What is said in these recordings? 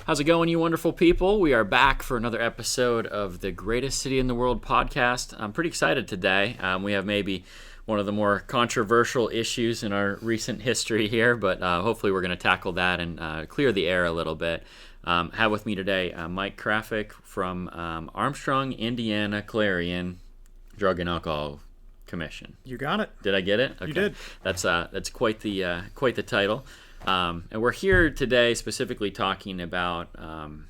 How's it going, you wonderful people? We are back for another episode of the Greatest City in the World podcast. I'm pretty excited today. We have maybe one of the more controversial issues in our recent history here, but hopefully we're going to tackle that and clear the air a little bit. Have with me today Mike Krafick from Armstrong, Indiana Clarion Drug and Alcohol Commission. You got it. Did I get it? Okay. You did. That's quite the title. And we're here today specifically talking about,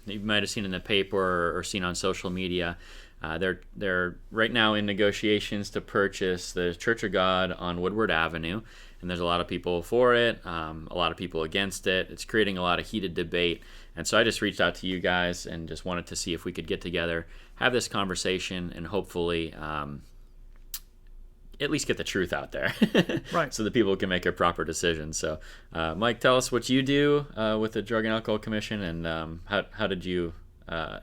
you might have seen in the paper or seen on social media, they're right now in negotiations to purchase the Church of God on Woodward Avenue, and there's a lot of people for it, a lot of people against it. It's creating a lot of heated debate, and so I just reached out to you guys and just wanted to see if we could get together, have this conversation, and hopefully at least get the truth out there, right? So that people can make a proper decision. So, Mike, tell us what you do with the Drug and Alcohol Commission, and how did you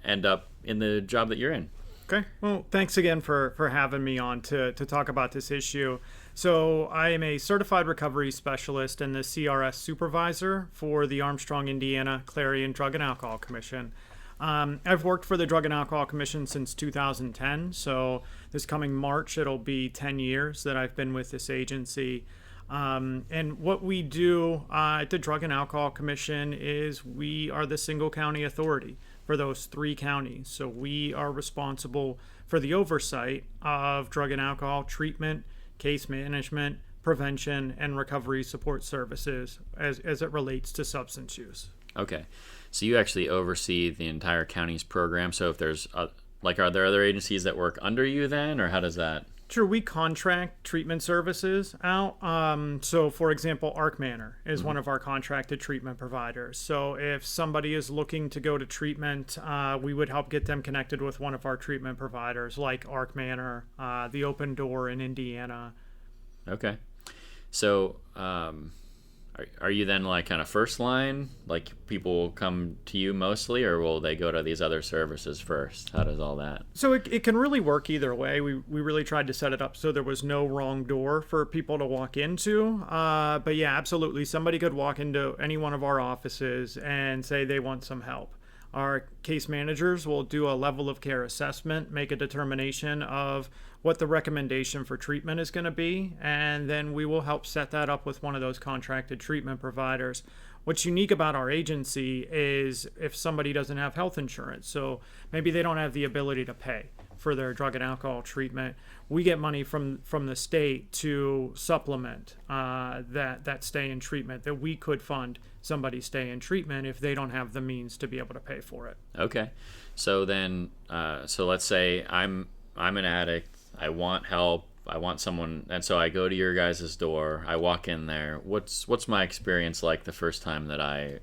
end up in the job that you're in? Okay. Well, thanks again for having me on to talk about this issue. So I am a certified recovery specialist and the CRS supervisor for the Armstrong, Indiana Clarion Drug and Alcohol Commission. I've worked for the Drug and Alcohol Commission since 2010, so this coming March it'll be 10 years that I've been with this agency. And what we do at the Drug and Alcohol Commission is we are the single county authority for those 3 counties. So we are responsible for the oversight of drug and alcohol treatment, case management, prevention, and recovery support services as it relates to substance use. Okay. So you actually oversee the entire county's program. So if there's, are there other agencies that work under you then, or how does that? Sure, we contract treatment services out. So, for example, Arc Manor is one of our contracted treatment providers. So if somebody is looking to go to treatment, we would help get them connected with one of our treatment providers, like Arc Manor, the Open Door in Indiana. Okay. So are you then like kind of first line? Like people will come to you mostly, or will they go to these other services first? How does all that? So it can really work either way. We really tried to set it up so there was no wrong door for people to walk into. But yeah, absolutely. Somebody could walk into any one of our offices and say they want some help. Our case managers will do a level of care assessment, make a determination of what the recommendation for treatment is going to be, and then we will help set that up with one of those contracted treatment providers. What's unique about our agency is if somebody doesn't have health insurance, so maybe they don't have the ability to pay for their drug and alcohol treatment, we get money from the state to supplement that stay in treatment, that we could fund somebody's stay in treatment if they don't have the means to be able to pay for it. Okay. So then, so let's say I'm an addict, I want help, I want someone, and so I go to your guys' door, I walk in there. What's my experience like the first time that I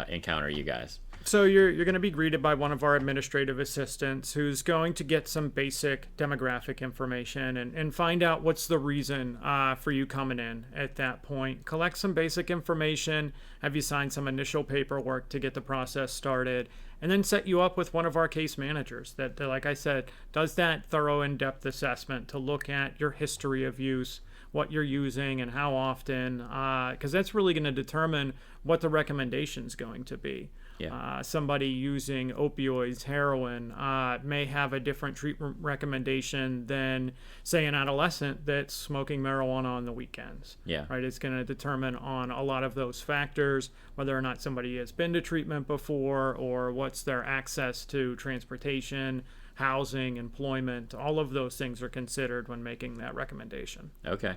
encounter you guys? So you're going to be greeted by one of our administrative assistants who's going to get some basic demographic information and find out what's the reason for you coming in at that point. Collect some basic information, have you sign some initial paperwork to get the process started, and then set you up with one of our case managers that, like I said, does that thorough in-depth assessment to look at your history of use, what you're using and how often, because that's really going to determine what the recommendation is going to be. Yeah. Somebody using opioids, heroin, may have a different treatment recommendation than, say, an adolescent that's smoking marijuana on the weekends. Yeah. Right. It's going to determine on a lot of those factors whether or not somebody has been to treatment before, or what's their access to transportation, housing, employment. All of those things are considered when making that recommendation. Okay.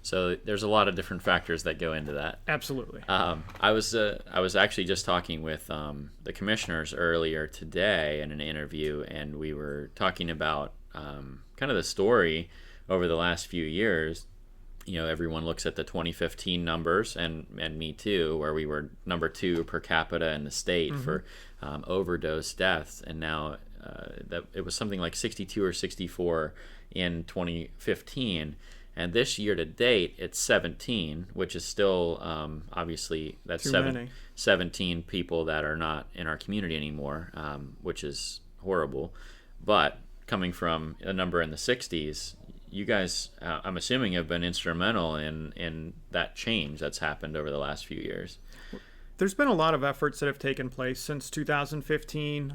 So there's a lot of different factors that go into that. Absolutely. I was actually just talking with the commissioners earlier today in an interview, and we were talking about kind of the story over the last few years. You know, everyone looks at the 2015 numbers, and me too, where we were number 2 per capita in the state for overdose deaths, and now that it was something like 62 or 64 in 2015. And this year to date, it's 17, which is still obviously that's 17 people that are not in our community anymore, which is horrible. But coming from a number in the 60s, you guys, I'm assuming, have been instrumental in that change that's happened over the last few years. There's been a lot of efforts that have taken place since 2015.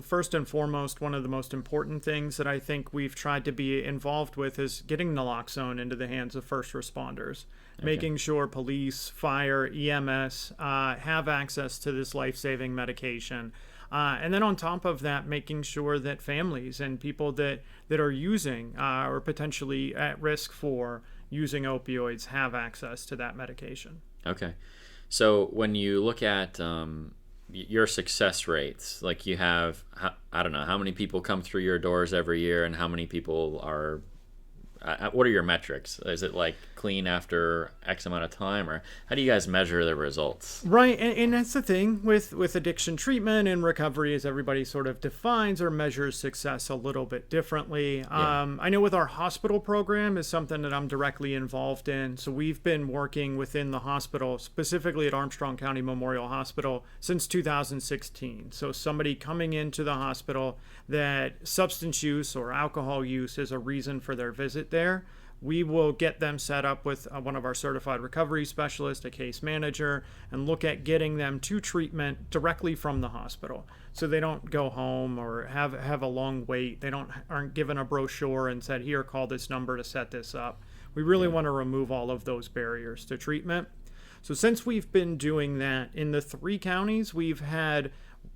First and foremost, one of the most important things that I think we've tried to be involved with is getting naloxone into the hands of first responders, making sure police, fire, EMS have access to this life-saving medication. And then on top of that, making sure that families and people that are using or potentially at risk for using opioids have access to that medication. Okay. So when you look at your success rates, like you have, I don't know, how many people come through your doors every year and how many people are, what are your metrics? Is it like clean after X amount of time, or how do you guys measure the results? Right, and that's the thing with addiction treatment and recovery is everybody sort of defines or measures success a little bit differently. Yeah. I know with our hospital program is something that I'm directly involved in. So we've been working within the hospital, specifically at Armstrong County Memorial Hospital, since 2016. So somebody coming into the hospital that substance use or alcohol use is a reason for their visit there, we will get them set up with one of our certified recovery specialists, a case manager, and look at getting them to treatment directly from the hospital. So they don't go home or have a long wait. They aren't given a brochure and said, here, call this number to set this up. We really want to remove all of those barriers to treatment. So since we've been doing that, in the 3 counties, we've had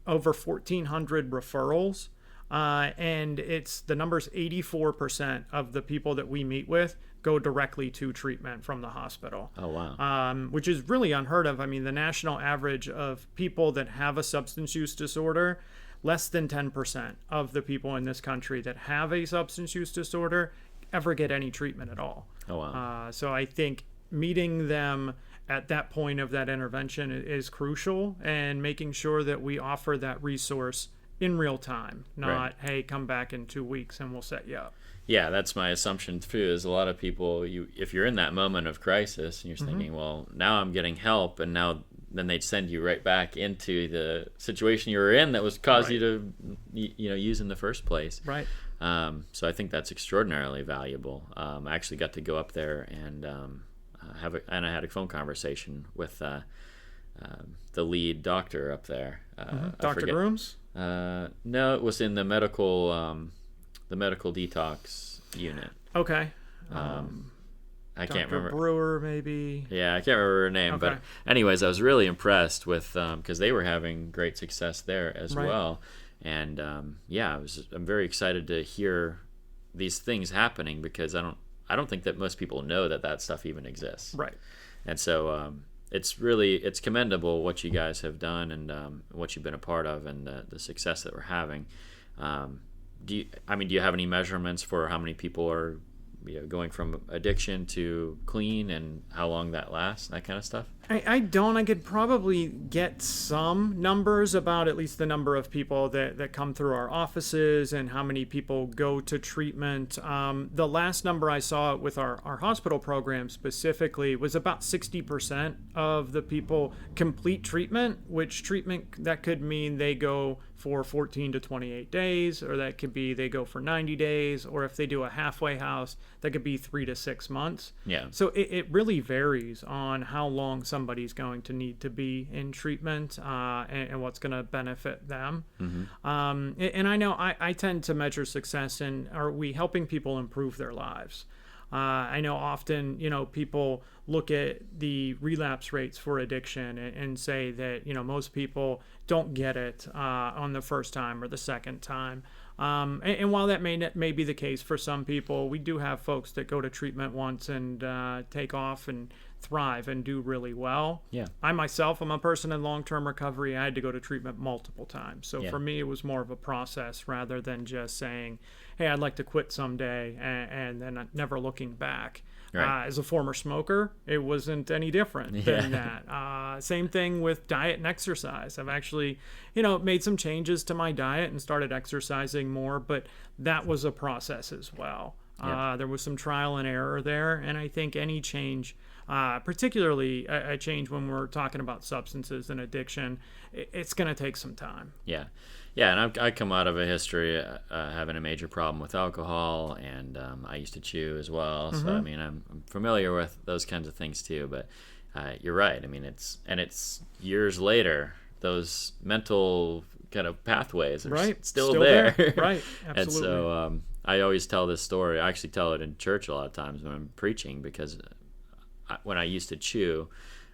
over 1,400 referrals. And the number's 84% of the people that we meet with go directly to treatment from the hospital. Oh, wow. Which is really unheard of. I mean, the national average of people that have a substance use disorder, less than 10% of the people in this country that have a substance use disorder ever get any treatment at all. Oh, wow. So I think meeting them at that point of that intervention is crucial, and making sure that we offer that resource in real time, not, hey, come back in 2 weeks and we'll set you up. Yeah, that's my assumption too, is a lot of people, if you're in that moment of crisis and you're thinking, well, now I'm getting help, and then they'd send you right back into the situation you were in that was caused you to use in the first place. Right. So I think that's extraordinarily valuable. I actually got to go up there and I had a phone conversation with the lead doctor up there. Dr. Grooms? No, it was in the medical detox unit. Okay. I can't remember. Brewer, maybe. Yeah, I can't remember her name. Okay. But anyways, I was really impressed with because they were having great success there as well. And I'm very excited to hear these things happening, because I don't think that most people know that stuff even exists. Right. And so it's commendable what you guys have done and what you've been a part of, and the success that we're having. Do you have any measurements for how many people are going from addiction to clean, and how long that lasts, that kind of stuff? I don't. I could probably get some numbers about at least the number of people that come through our offices and how many people go to treatment. The last number I saw with our hospital program specifically was about 60% of the people complete treatment, which treatment that could mean they go for 14 to 28 days, or that could be they go for 90 days, or if they do a halfway house, that could be 3 to 6 months. Yeah. So it really varies on how long somebody's going to need to be in treatment and what's going to benefit them. And I know I tend to measure success in, are we helping people improve their lives? I know often, people look at the relapse rates for addiction and say that, most people don't get it on the first time or the second time. And while that may be the case for some people, we do have folks that go to treatment once and take off and thrive and do really well. Yeah. I myself am a person in long-term recovery. I had to go to treatment multiple times. So for me, it was more of a process rather than just saying, hey, I'd like to quit someday and then never looking back. Right. As a former smoker, it wasn't any different than that. Same thing with diet and exercise. I've actually, made some changes to my diet and started exercising more, but that was a process as well. There was some trial and error there, and I think any change, particularly a change when we're talking about substances and addiction, it's going to take some time. Yeah. Yeah, and I come out of a history having a major problem with alcohol, and I used to chew as well. So, I'm familiar with those kinds of things too. But you're right. I mean, it's years later, those mental kind of pathways are still there. Right, absolutely. And so I always tell this story. I actually tell it in church a lot of times when I'm preaching, because when I used to chew,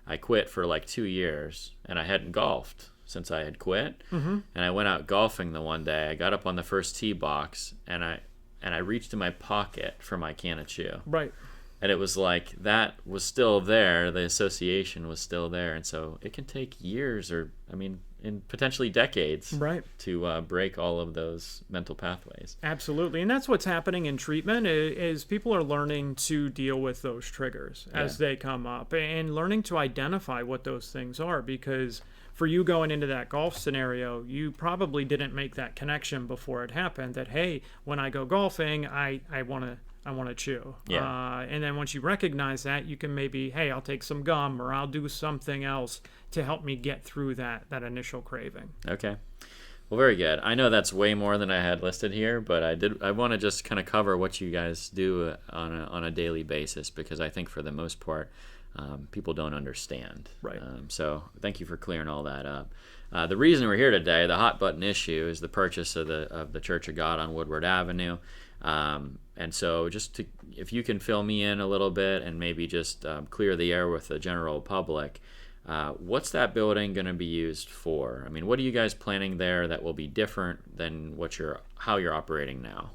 I quit for like 2 years, and I hadn't golfed since I had quit. And I went out golfing the one day. I got up on the first tee box, and I reached in my pocket for my can of chew. Right. And it was like that was still there. The association was still there. And so it can take years, or, I mean, in potentially decades, to break all of those mental pathways. Absolutely. And that's what's happening in treatment is people are learning to deal with those triggers as they come up, and learning to identify what those things are. Because for you going into that golf scenario, you probably didn't make that connection before it happened, that, hey, when I go golfing, I want to chew. And then once you recognize that, you can maybe, hey, I'll take some gum, or I'll do something else to help me get through that initial craving. Okay. Well, very good. I know that's way more than I had listed here, but I want to just kind of cover what you guys do on a daily basis, because I think for the most part, people don't understand. Right. So thank you for clearing all that up. The reason we're here today, the hot button issue, is the purchase of the Church of God on Woodward Avenue. And so if you can fill me in a little bit and maybe just clear the air with the general public, what's that building going to be used for? I mean, what are you guys planning there that will be different than how you're operating now?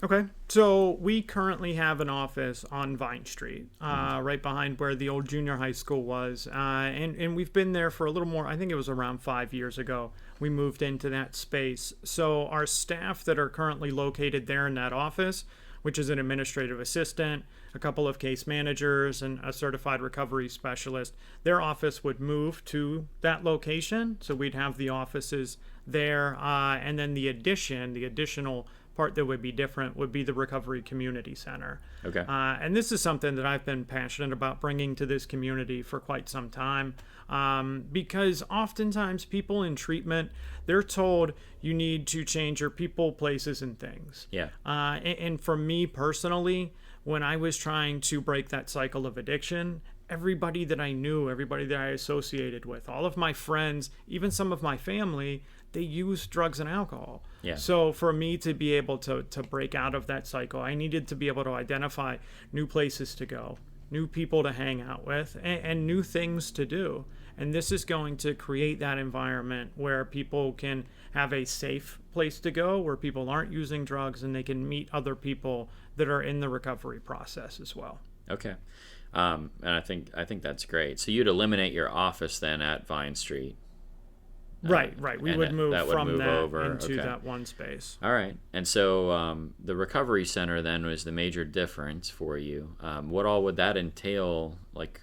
Okay, so we currently have an office on Vine Street, right behind where the old junior high school was, and we've been there for a little more. I think it was around 5 years ago we moved into that space. So our staff that are currently located there in that office, which is an administrative assistant, a couple of case managers, and a certified recovery specialist, their office would move to that location. So we'd have the offices there, and then the additional part that would be different would be the Recovery Community Center. Okay. And this is something that I've been passionate about bringing to this community for quite some time, because oftentimes people in treatment, they're told you need to change your people, places, and things. Yeah. And for me personally, when I was trying to break that cycle of addiction, everybody that I knew, everybody that I associated with, all of my friends, even some of my family, they use drugs and alcohol. Yeah. So for me to be able to break out of that cycle, I needed to be able to identify new places to go, new people to hang out with, and new things to do. And this is going to create that environment where people can have a safe place to go, where people aren't using drugs, and they can meet other people that are in the recovery process as well. Okay. And I think that's great. So you'd eliminate your office then at Vine Street. Right. We would move from that over into that one space. All right. And so the recovery center then was the major difference for you. What all would that entail? Like,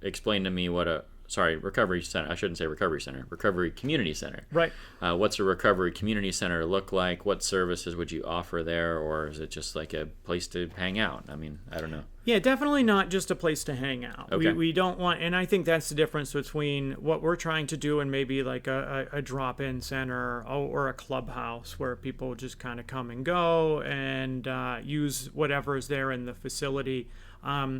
explain to me recovery center. I shouldn't say recovery center. Recovery community center. Right. What's a recovery community center look like? What services would you offer there, or is it just like a place to hang out? I mean, I don't know. Yeah, definitely not just a place to hang out. Okay. We don't want, and I think that's the difference between what we're trying to do and maybe like a drop-in center or a clubhouse where people just kind of come and go and use whatever is there in the facility.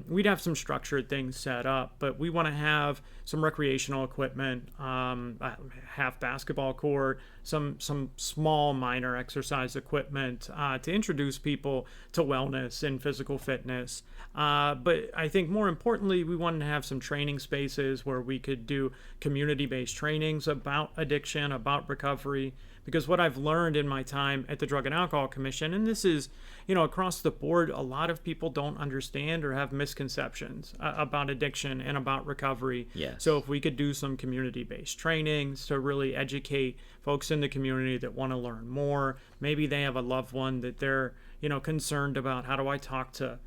We'd have some structured things set up, but we want to have some recreational equipment, half basketball court, some small minor exercise equipment to introduce people to wellness and physical fitness. But I think more importantly, we wanted to have some training spaces where we could do community-based trainings about addiction, about recovery. Because what I've learned in my time at the Drug and Alcohol Commission, and this is, across the board, a lot of people don't understand or have misconceptions about addiction and about recovery. Yes. So if we could do some community-based trainings to really educate folks in the community that want to learn more, maybe they have a loved one that they're, concerned about. How do I talk to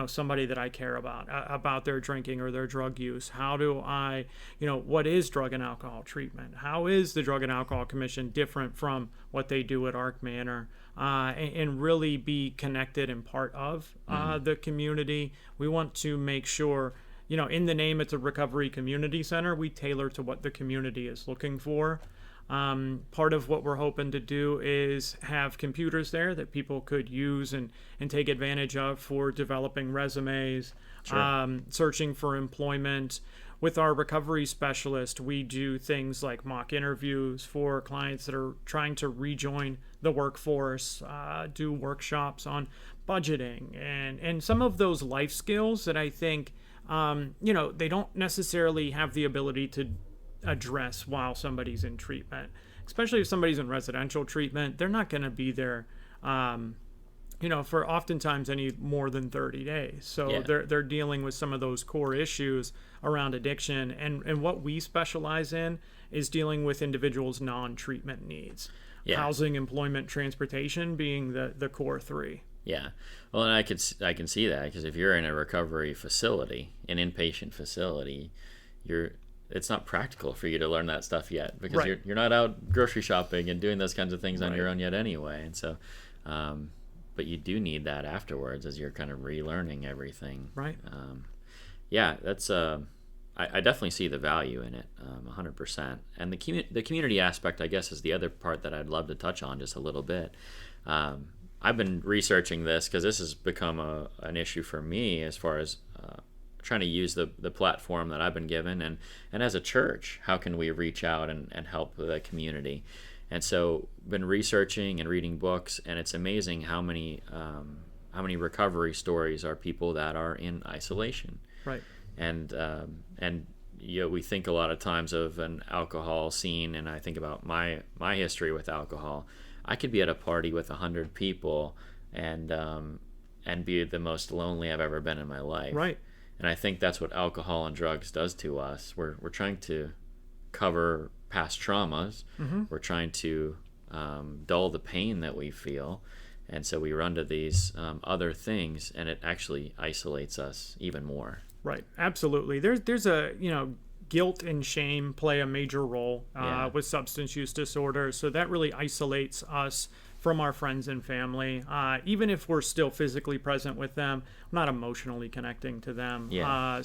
somebody that I care about their drinking or their drug use? How do I, what is drug and alcohol treatment? How is the Drug and Alcohol Commission different from what they do at Arc Manor? And really be connected and part of the community. We want to make sure, in the name, it's a recovery community center. We tailor to what the community is looking for. Part of what we're hoping to do is have computers there that people could use and take advantage of for developing resumes, Sure. Searching for employment. with our recovery specialist, we do things like mock interviews for clients that are trying to rejoin the workforce, do workshops on budgeting and some of those life skills that I think, they don't necessarily have the ability to address while somebody's in treatment. Especially if somebody's in residential treatment, they're not going to be there, for oftentimes any more than 30 days. So Yeah. they're dealing with some of those core issues around addiction. And what we specialize in is dealing with individuals' non-treatment needs. Yeah. Housing, employment, transportation being the core three. Yeah. Well, and I can see that, because if you're in a recovery facility, an inpatient facility, it's not practical for you to learn that stuff yet, because Right. you're not out grocery shopping and doing those kinds of things on Right. your own yet anyway. And so, but you do need that afterwards as you're kind of relearning everything. Right. Yeah, that's I definitely see the value in it, 100%. And the community aspect, I guess, is the other part that I'd love to touch on just a little bit. I've been researching this because this has become an issue for me as far as trying to use the platform that I've been given, and as a church, how can we reach out and help the community? And so been researching and reading books, and it's amazing how many recovery stories are people that are in isolation. Right. And we think a lot of times of an alcohol scene, and I think about my history with alcohol. I could be at a party with 100 people and be the most lonely I've ever been in my life. Right. And I think that's what alcohol and drugs does to us. We're trying to cover past traumas. Mm-hmm. We're trying to dull the pain that we feel. And so we run to these other things, and it actually isolates us even more. Right. Absolutely. There's a, guilt and shame play a major role Yeah. with substance use disorder. So that really isolates us from our friends and family. Even if we're still physically present with them, we're not emotionally connecting to them. Yeah.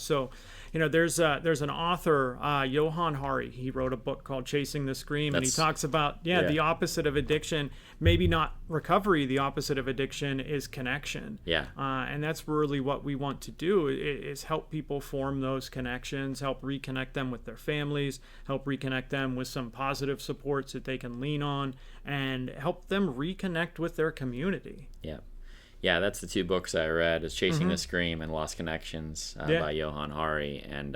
There's an author, Johann Hari. He wrote a book called Chasing the Scream, and he talks about the opposite of addiction. Maybe not recovery. The opposite of addiction is connection. Yeah. And that's really what we want to do, is help people form those connections, help reconnect them with their families, help reconnect them with some positive supports that they can lean on, and help them reconnect with their community. Yeah, that's the two books I read, is Chasing the Scream and Lost Connections by Johann Hari. And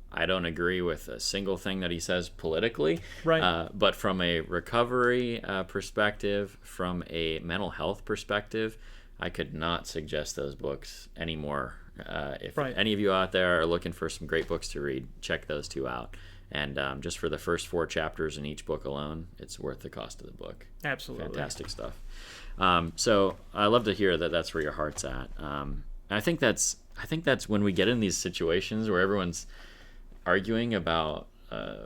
I don't agree with a single thing that he says politically. Right. But from a recovery perspective, from a mental health perspective, I could not suggest those books anymore. If any of you out there are looking for some great books to read, check those two out. And just for the first 4 chapters in each book alone, it's worth the cost of the book. Absolutely. Fantastic stuff. So I love to hear that that's where your heart's at. And I think that's when we get in these situations where everyone's arguing about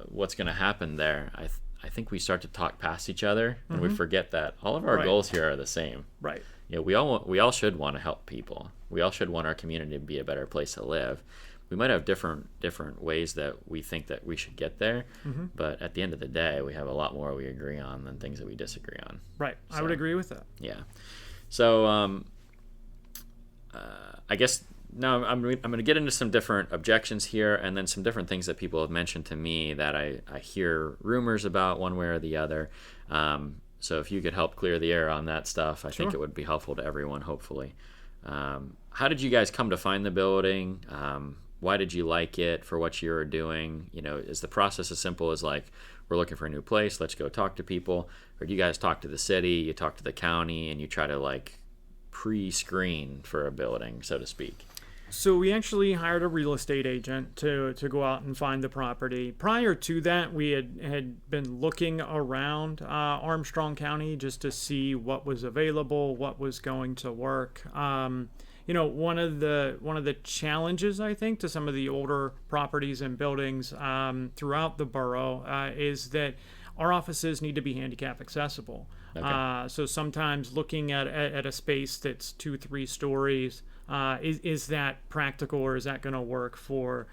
what's going to happen there. I think we start to talk past each other, and we forget that all of our goals here are the same. Right. We all should want to help people. We all should want our community to be a better place to live. We might have different ways that we think that we should get there, but at the end of the day, we have a lot more we agree on than things that we disagree on. Right. So, I would agree with that. Yeah. So I guess now I'm going to get into some different objections here, and then some different things that people have mentioned to me that I hear rumors about one way or the other. So if you could help clear the air on that stuff, I think it would be helpful to everyone, hopefully. How did you guys come to find the building? Why did you like it for what you were doing? Is the process as simple as like, we're looking for a new place, let's go talk to people? Or do you guys talk to the city, you talk to the county, and you try to like pre-screen for a building, so to speak? So we actually hired a real estate agent to go out and find the property. Prior to that, we had been looking around Armstrong County just to see what was available, what was going to work. One of the challenges, I think, to some of the older properties and buildings throughout the borough is that our offices need to be handicap accessible. Okay. So sometimes looking at a space that's 2-3 stories, is that practical, or is that going to work for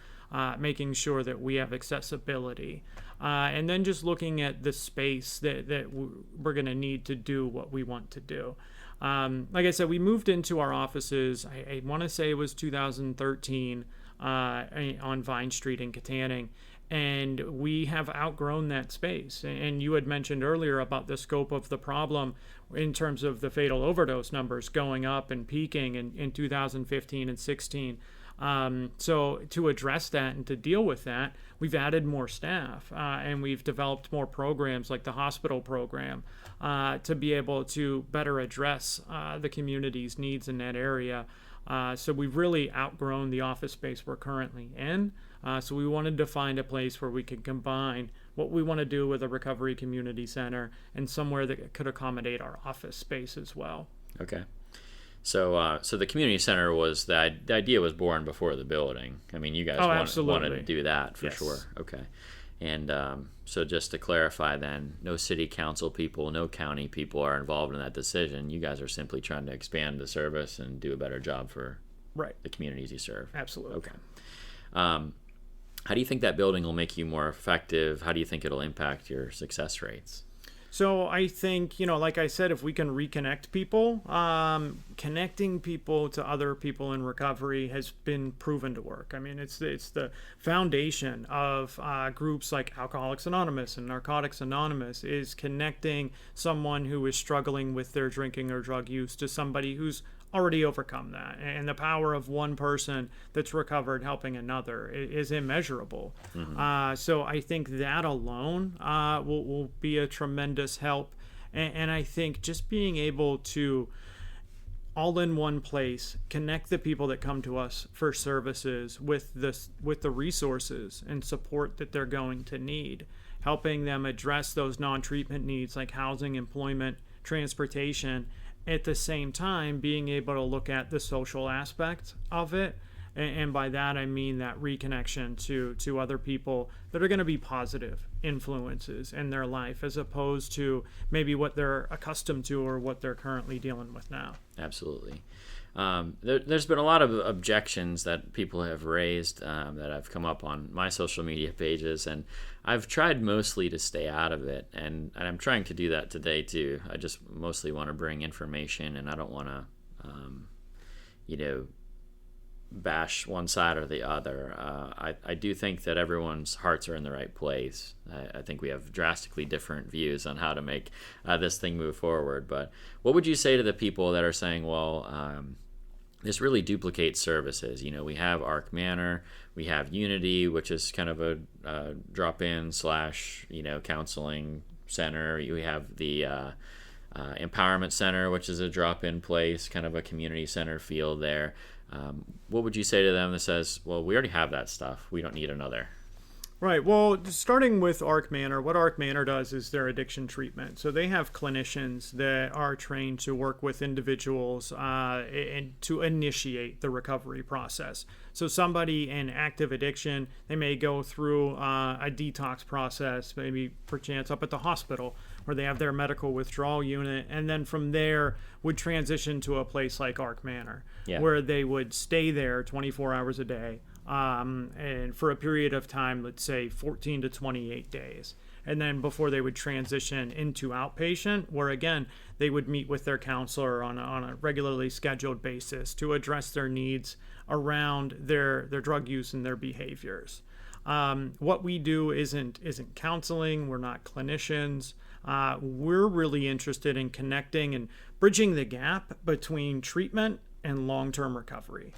making sure that we have accessibility? And then just looking at the space that we're going to need to do what we want to do. Like I said, we moved into our offices, I want to say it was 2013. on Vine Street in Kittanning. And we have outgrown that space. And you had mentioned earlier about the scope of the problem in terms of the fatal overdose numbers going up and peaking in 2015 and 16. So to address that and to deal with that, we've added more staff and we've developed more programs like the hospital program to be able to better address the community's needs in that area. So we've really outgrown the office space we're currently in. So we wanted to find a place where we could combine what we want to do with a recovery community center and somewhere that could accommodate our office space as well. Okay. So the community center was the idea was born before the building. I mean, you guys wanted to do that for sure. Okay. And so just to clarify then, no city council people, no county people are involved in that decision. You guys are simply trying to expand the service and do a better job for the communities you serve. Absolutely. Okay. How do you think that building will make you more effective? How do you think it'll impact your success rates? So I think, like I said, if we can reconnect people, connecting people to other people in recovery has been proven to work. I mean, it's the foundation of groups like Alcoholics Anonymous and Narcotics Anonymous is connecting someone who is struggling with their drinking or drug use to somebody who's already overcome that. And the power of one person that's recovered helping another is immeasurable. Mm-hmm. So I think that alone will be a tremendous help. And I think just being able to all in one place connect the people that come to us for services with the resources and support that they're going to need, helping them address those non-treatment needs like housing, employment, transportation, at the same time being able to look at the social aspect of it. And by that I mean that reconnection to other people that are going to be positive influences in their life as opposed to maybe what they're accustomed to or what they're currently dealing with now. Absolutely. There's been a lot of objections that people have raised that have come up on my social media pages, and I've tried mostly to stay out of it, and I'm trying to do that today too. I just mostly want to bring information, and I don't want to, bash one side or the other. I do think that everyone's hearts are in the right place. I think we have drastically different views on how to make this thing move forward. But what would you say to the people that are saying, well, this really duplicates services? We have Arc Manor, we have Unity, which is kind of a drop-in / counseling center. We have the Empowerment Center, which is a drop-in place, kind of a community center feel there. What would you say to them that says, well, we already have that stuff, we don't need another? Right. Well, starting with Arc Manor, what Arc Manor does is their addiction treatment. So they have clinicians that are trained to work with individuals and to initiate the recovery process. So somebody in active addiction, they may go through a detox process, maybe perchance up at the hospital where they have their medical withdrawal unit, and then from there would transition to a place like Arc Manor, where they would stay there 24 hours a day. And for a period of time, let's say 14 to 28 days. And then before they would transition into outpatient, where again, they would meet with their counselor on a regularly scheduled basis to address their needs around their drug use and their behaviors. What we do isn't counseling. We're not clinicians. We're really interested in connecting and bridging the gap between treatment and long-term recovery.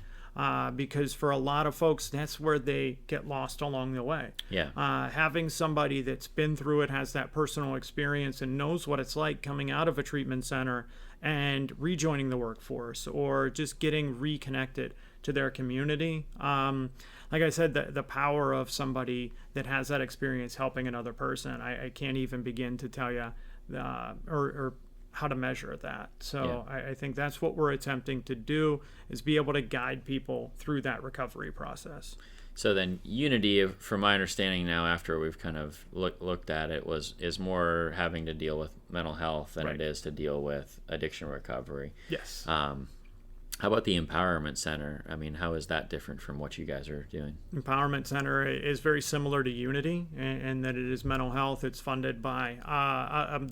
Because for a lot of folks, that's where they get lost along the way. Having somebody that's been through it, has that personal experience, and knows what it's like coming out of a treatment center and rejoining the workforce or just getting reconnected to their community. Like I said, the power of somebody that has that experience helping another person, I can't even begin to tell you or how to measure that. So I think that's what we're attempting to do, is be able to guide people through that recovery process. So then Unity, from my understanding now, after we've kind of looked at it, is more having to deal with mental health than it is to deal with addiction recovery. Yes. How about the Empowerment Center? I mean, how is that different from what you guys are doing? Empowerment Center is very similar to Unity in that it is mental health. It's funded by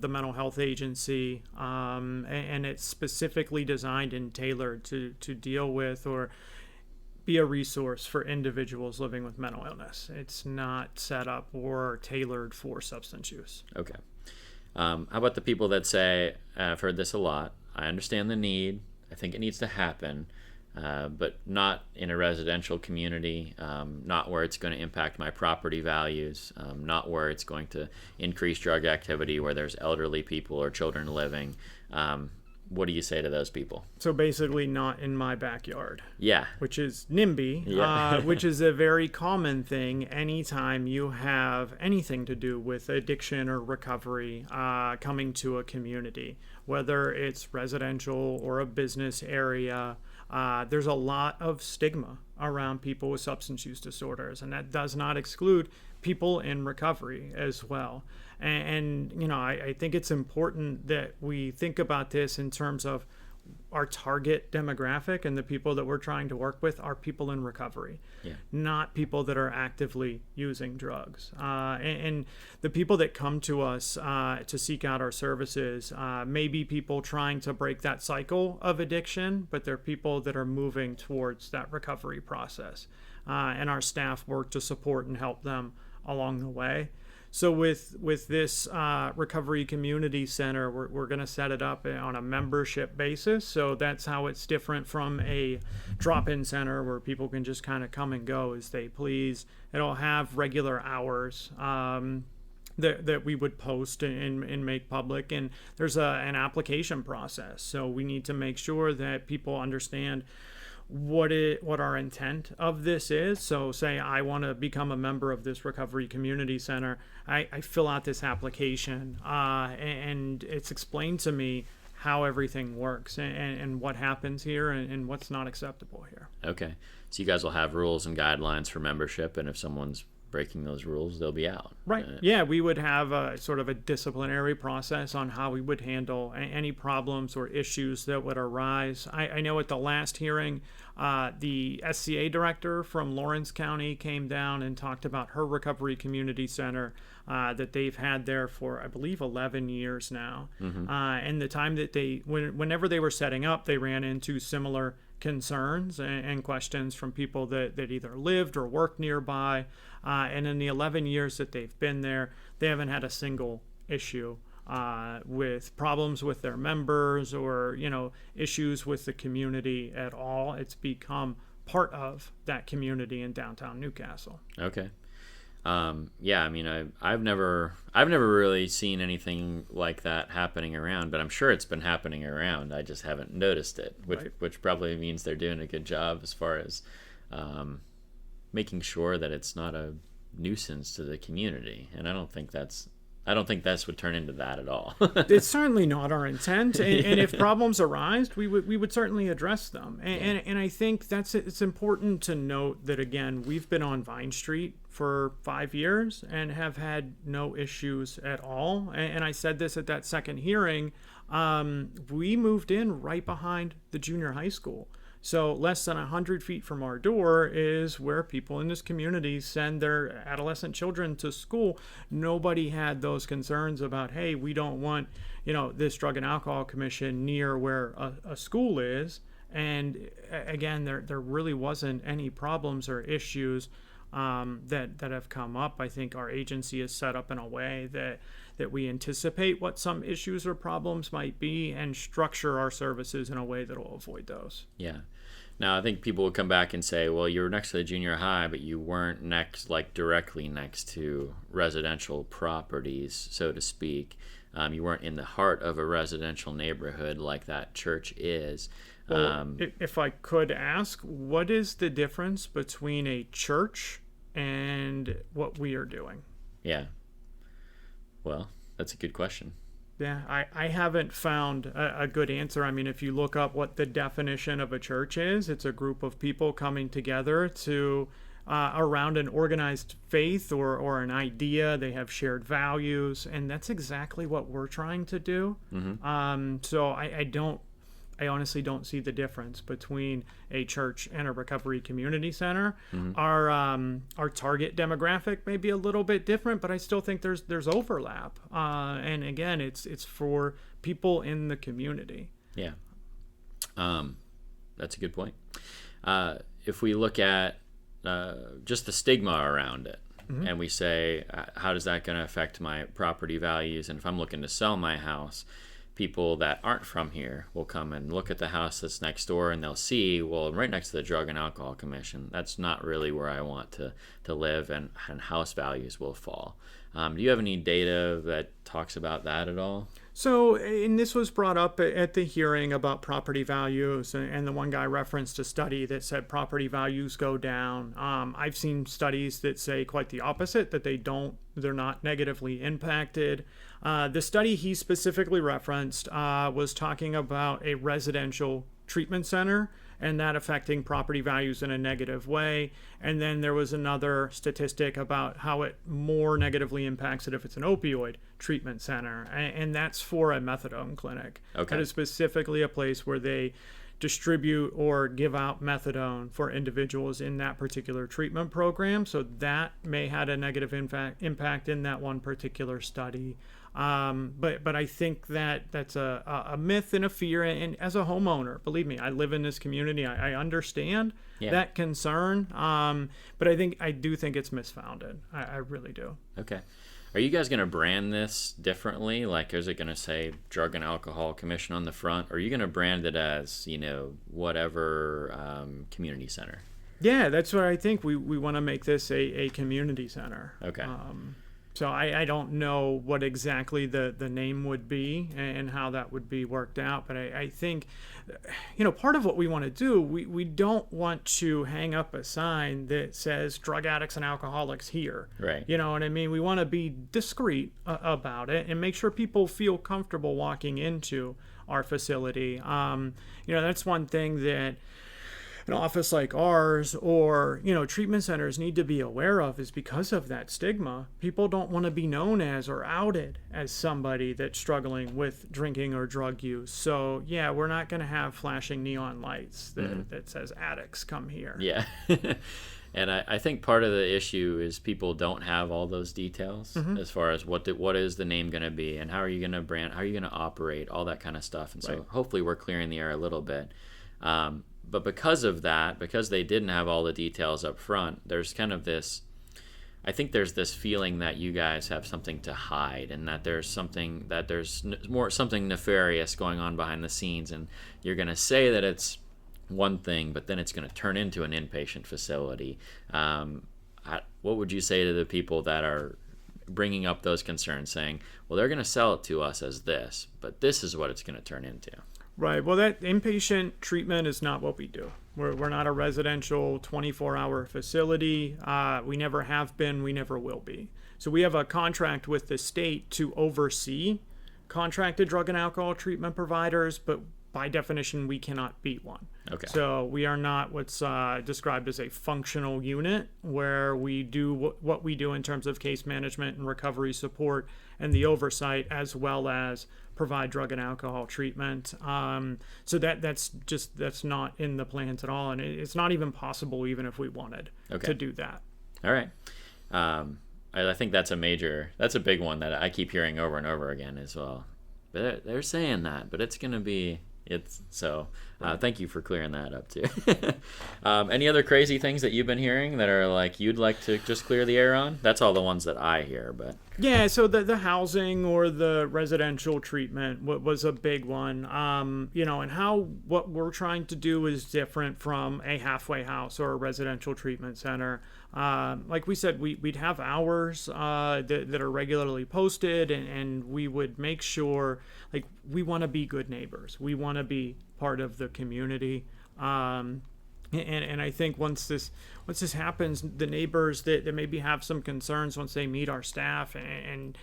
the mental health agency, and it's specifically designed and tailored to deal with or be a resource for individuals living with mental illness. It's not set up or tailored for substance use. Okay. How about the people that say, I've heard this a lot, I understand the need, I think it needs to happen, but not in a residential community, not where it's going to impact my property values, not where it's going to increase drug activity, where there's elderly people or children living. What do you say to those people? So basically not in my backyard. Yeah. Which is NIMBY, Yeah. which is a very common thing anytime you have anything to do with addiction or recovery coming to a community, whether it's residential or a business area. There's a lot of stigma around people with substance use disorders, and that does not exclude people in recovery as well. And you know, I think it's important that we think about this in terms of our target demographic, and the people that we're trying to work with are people in recovery, not people that are actively using drugs. And the people that come to us to seek out our services may be people trying to break that cycle of addiction, but they're people that are moving towards that recovery process. And our staff work to support and help them along the way. So with this recovery community center, we're going to set it up on a membership basis. So that's how it's different from a drop-in center where people can just kind of come and go as they please. It'll have regular hours that we would post and make public. And there's an application process. So we need to make sure that people understand what our intent of this is. So say I want to become a member of this recovery community center, I fill out this application and it's explained to me how everything works and what happens here and what's not acceptable here. Okay. So you guys will have rules and guidelines for membership, and if someone's breaking those rules, they'll be out. Right. Yeah, we would have a sort of a disciplinary process on how we would handle any problems or issues that would arise. I know at the last hearing, the SCA director from Lawrence County came down and talked about her recovery community center that they've had there for, I believe, 11 years now. Mm-hmm. And the time that whenever they were setting up, they ran into similar concerns and questions from people that either lived or worked nearby. And in the 11 years that they've been there, they haven't had a single issue with problems with their members or, issues with the community at all. It's become part of that community in downtown Newcastle. Okay. Yeah, I mean, I've never really seen anything like that happening around, but I'm sure it's been happening around. I just haven't noticed it, which probably means they're doing a good job as far as making sure that it's not a nuisance to the community. And I don't think this would turn into that at all. It's certainly not our intent. And if problems arise, we would certainly address them. And I think it's important to note that, again, we've been on Vine Street for 5 years and have had no issues at all. And I said this at that second hearing. We moved in right behind the junior high school. So less than 100 feet from our door is where people in this community send their adolescent children to school. Nobody had those concerns about, hey, we don't want, this Drug and Alcohol Commission near where a school is. And again, there really wasn't any problems or issues that have come up. I think our agency is set up in a way that we anticipate what some issues or problems might be and structure our services in a way that will avoid those. Yeah. Now, I think people will come back and say, well, you were next to the junior high, but you weren't directly next to residential properties, so to speak. You weren't in the heart of a residential neighborhood like that church is. Well, if I could ask, what is the difference between a church and what we are doing? Yeah. Well, that's a good question. Yeah, I haven't found a good answer. I mean, if you look up what the definition of a church is, it's a group of people coming together to around an organized faith or an idea. They have shared values, and that's exactly what we're trying to do. Mm-hmm. So I honestly don't see the difference between a church and a recovery community center. Mm-hmm. Our target demographic may be a little bit different, but I still think there's overlap. And again, it's for people in the community. Yeah, that's a good point. if we look at just the stigma around it, and we say, how is that going to affect my property values? And if I'm looking to sell my house, people that aren't from here will come and look at the house that's next door, and they'll see, well, right next to the Drug and Alcohol Commission, that's not really where I want to live, and house values will fall. Do you have any data that talks about that at all? So, and this was brought up at the hearing about property values, and the one guy referenced a study that said property values go down. I've seen studies that say quite the opposite, that they're not negatively impacted. The study he specifically referenced was talking about a residential treatment center and that affecting property values in a negative way. And then there was another statistic about how it more negatively impacts it if it's an opioid treatment center. And that's for a methadone clinic. Okay. That is specifically a place where they distribute or give out methadone for individuals in that particular treatment program. So that may had a negative impact in that one particular study. But I think that's a myth and a fear. And as a homeowner, believe me, I live in this community. I understand that concern. But I do think it's misfounded. I really do. Okay. Are you guys going to brand this differently? Like, is it going to say Drug and Alcohol Commission on the front? Or are you going to brand it as, whatever community center? Yeah, that's what I think. We want to make this a community center. Okay. So I don't know what exactly the name would be and how that would be worked out. But I think, part of what we want to do, we don't want to hang up a sign that says drug addicts and alcoholics here. Right. You know what I mean? We want to be discreet about it and make sure people feel comfortable walking into our facility. That's one thing that an office like ours or, treatment centers need to be aware of, is because of that stigma. People don't want to be known as or outed as somebody that's struggling with drinking or drug use. So, yeah, we're not going to have flashing neon lights that says addicts come here. Yeah. And I think part of the issue is people don't have all those details as far as what is the name going to be and how are you going to brand, how are you going to operate, all that kind of stuff. And so hopefully we're clearing the air a little bit. But because of that, because they didn't have all the details up front, there's kind of this, I think there's this feeling that you guys have something to hide and that there's something nefarious going on behind the scenes, and you're going to say that it's one thing, but then it's going to turn into an inpatient facility. What would you say to the people that are bringing up those concerns, saying, well, they're going to sell it to us as this, but this is what it's going to turn into? Right. Well, that inpatient treatment is not what we do. We're not a residential 24-hour facility. We never have been. We never will be. So we have a contract with the state to oversee contracted drug and alcohol treatment providers, but by definition, we cannot be one. Okay. So we are not what's described as a functional unit, where we do what we do in terms of case management and recovery support and the oversight, as well as provide drug and alcohol treatment. So that's not in the plans at all, and it's not even possible, even if we wanted to do that. All right. I think that's a big one that I keep hearing over and over again as well. But they're saying that, but it's going to be. Thank you for clearing that up too. Any other crazy things that you've been hearing that are like you'd like to just clear the air on? That's all the ones that I hear, but yeah. So the housing or the residential treatment was a big one. And how what we're trying to do is different from a halfway house or a residential treatment center. Like we said, we'd have hours that are regularly posted, and we would make sure, like, we want to be good neighbors. We want to be part of the community. And I think once this happens, the neighbors that maybe have some concerns, once they meet our staff and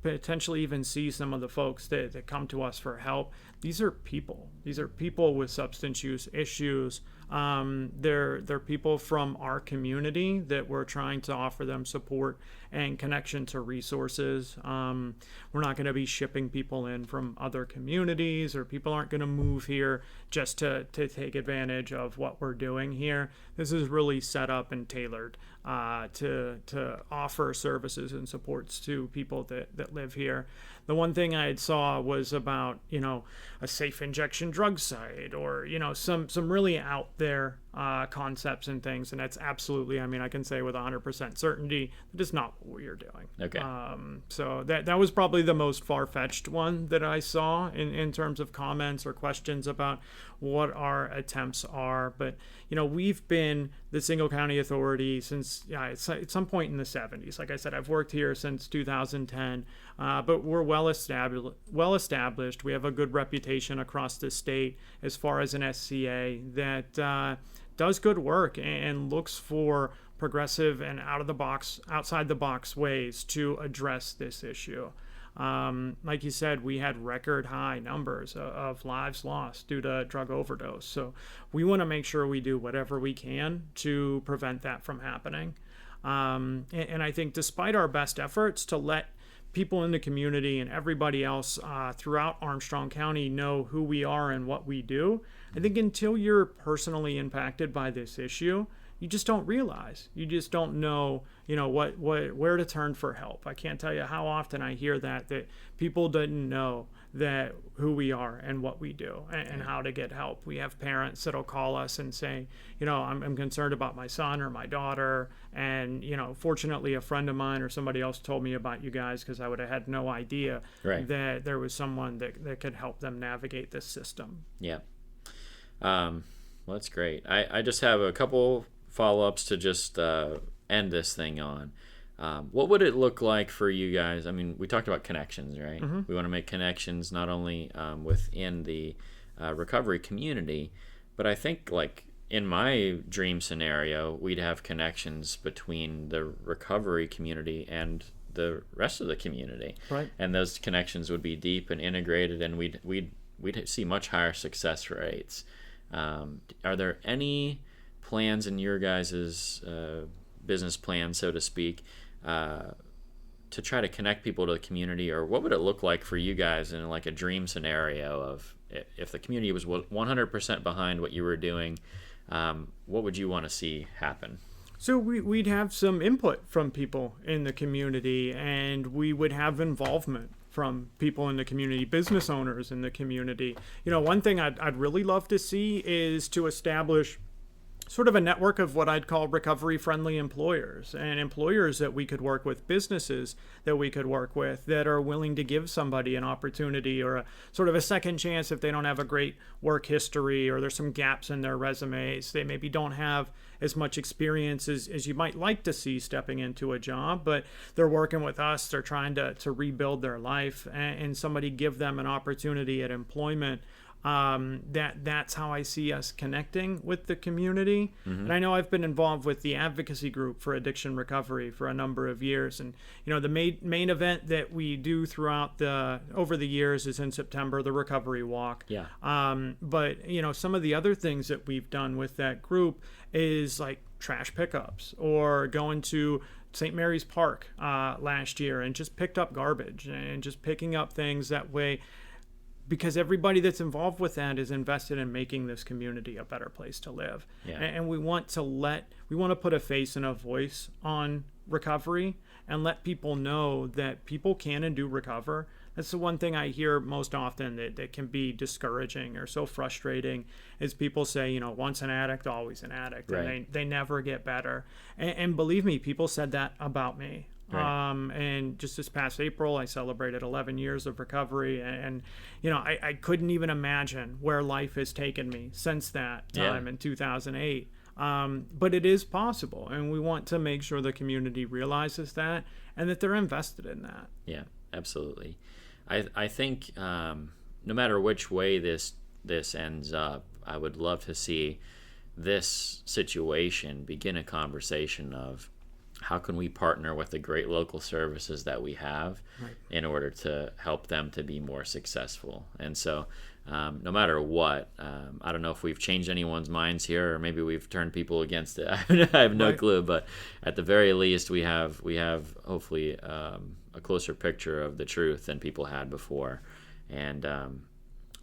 potentially even see some of the folks that come to us for help, these are people with substance use issues. They're people from our community that we're trying to offer them support and connection to resources. We're not going to be shipping people in from other communities, or people aren't going to move here just to take advantage of what we're doing here. This is really set up and tailored to offer services and supports to people that live here. The one thing I had saw was about, a safe injection drug site, or, some really out there concepts and things. And that's absolutely, I can say with 100% certainty, that is not what we are doing. Okay. So that was probably the most far-fetched one that I saw in terms of comments or questions about what our attempts are. But, we've been the single county authority since at some point in the 70s. Like I said, I've worked here since 2010, but we're well established. We have a good reputation across the state as far as an SCA that does good work and looks for progressive and outside the box ways to address this issue. Like you said, we had record high numbers of lives lost due to drug overdose. So we want to make sure we do whatever we can to prevent that from happening. And I think despite our best efforts to let people in the community and everybody else throughout Armstrong County know who we are and what we do, I think until you're personally impacted by this issue, you just don't realize. You just don't know, where to turn for help. I can't tell you how often I hear that people didn't know that who we are and what we do and how to get help. We have parents that'll call us and say, I'm concerned about my son or my daughter. And, fortunately, a friend of mine or somebody else told me about you guys, because I would have had no idea that there was someone that could help them navigate this system. Yeah. Well, that's great. I just have a couple follow-ups to just end this thing on. What would it look like for you guys? I mean, we talked about connections, right? Mm-hmm. We want to make connections not only within the recovery community, but I think like in my dream scenario, we'd have connections between the recovery community and the rest of the community. Right. And those connections would be deep and integrated, and we'd see much higher success rates. Are there any plans in your guys' business plan, so to speak, to try to connect people to the community? Or what would it look like for you guys in like a dream scenario of if the community was 100% behind what you were doing, what would you want to see happen? So we'd have some input from people in the community, and we would have involvement from people in the community, business owners in the community. One thing I'd really love to see is to establish sort of a network of what I'd call recovery-friendly employers, and employers that we could work with, businesses that we could work with that are willing to give somebody an opportunity or a sort of a second chance if they don't have a great work history or there's some gaps in their resumes. They maybe don't have as much experience as you might like to see stepping into a job, but they're working with us. They're trying to rebuild their life, and somebody give them an opportunity at employment. That's how I see us connecting with the community. Mm-hmm. And I know I've been involved with the advocacy group for addiction recovery for a number of years. And, the main event that we do over the years is in September, the Recovery Walk. Yeah. But, some of the other things that we've done with that group is like trash pickups or going to St. Mary's Park last year and just picked up garbage and just picking up things that way. Because everybody that's involved with that is invested in making this community a better place to live. Yeah. And we want to put a face and a voice on recovery and let people know that people can and do recover. That's the one thing I hear most often that can be discouraging or so frustrating is people say, once an addict, always an addict. Right. And they never get better. And believe me, people said that about me. Right. And just this past April, I celebrated 11 years of recovery, and I couldn't even imagine where life has taken me since that time in 2008. But it is possible, and we want to make sure the community realizes that and that they're invested in that. Yeah, absolutely. I think no matter which way this ends up, I would love to see this situation begin a conversation of how can we partner with the great local services that we have in order to help them to be more successful. And so no matter what, I don't know if we've changed anyone's minds here or maybe we've turned people against it. I have no clue, but at the very least we have hopefully a closer picture of the truth than people had before. And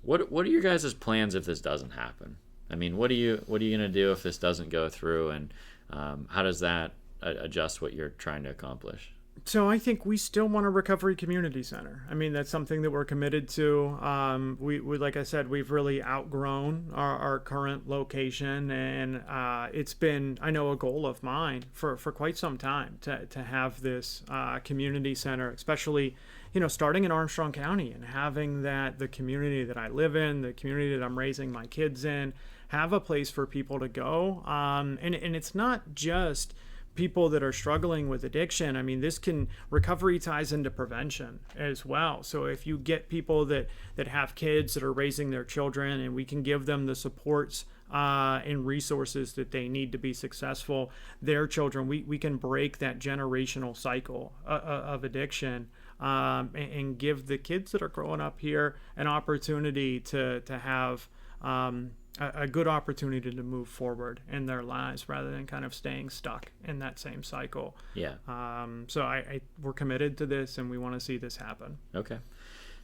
what are your guys' plans if this doesn't happen? I mean, what are you going to do if this doesn't go through, and how does that adjust what you're trying to accomplish? So I think we still want a recovery community center. I mean, that's something that we're committed to. We like I said, we've really outgrown our current location, and it's been, I know, a goal of mine for quite some time to have this community center, especially, starting in Armstrong County and having the community that I live in, the community that I'm raising my kids in, have a place for people to go. And it's not just people that are struggling with addiction. I mean, recovery ties into prevention as well. So if you get people that have kids that are raising their children, and we can give them the supports and resources that they need to be successful, their children, we can break that generational cycle of addiction, and give the kids that are growing up here an opportunity to have a good opportunity to move forward in their lives rather than kind of staying stuck in that same cycle. Yeah. So we're committed to this, and we want to see this happen. Okay.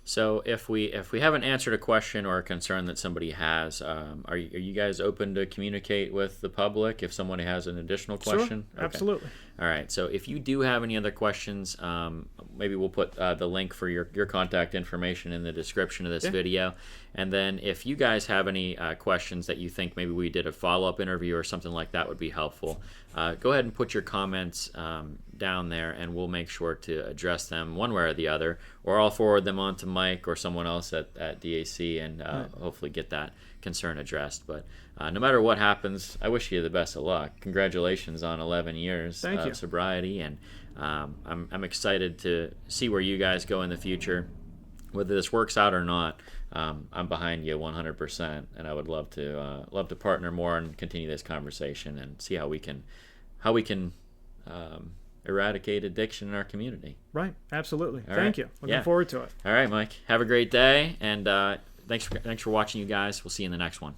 So if we haven't answered a question or a concern that somebody has, are you guys open to communicate with the public if somebody has an additional question? Sure, absolutely. All right. So if you do have any other questions, maybe we'll put the link for your contact information in the description of this video. And then if you guys have any questions that you think maybe we did a follow-up interview or something like that would be helpful, go ahead and put your comments down there, and we'll make sure to address them one way or the other, or I'll forward them on to Mike or someone else at DAC, and hopefully get that concern addressed. But no matter what happens, I wish you the best of luck. Congratulations on 11 years of sobriety, and I'm excited to see where you guys go in the future. Whether this works out or not, I'm behind you 100%, and I would love to partner more and continue this conversation and see how we can eradicate addiction in our community. Right, absolutely. All Thank you. Looking forward to it. All right, Mike. Have a great day, and thanks for watching, you guys. We'll see you in the next one.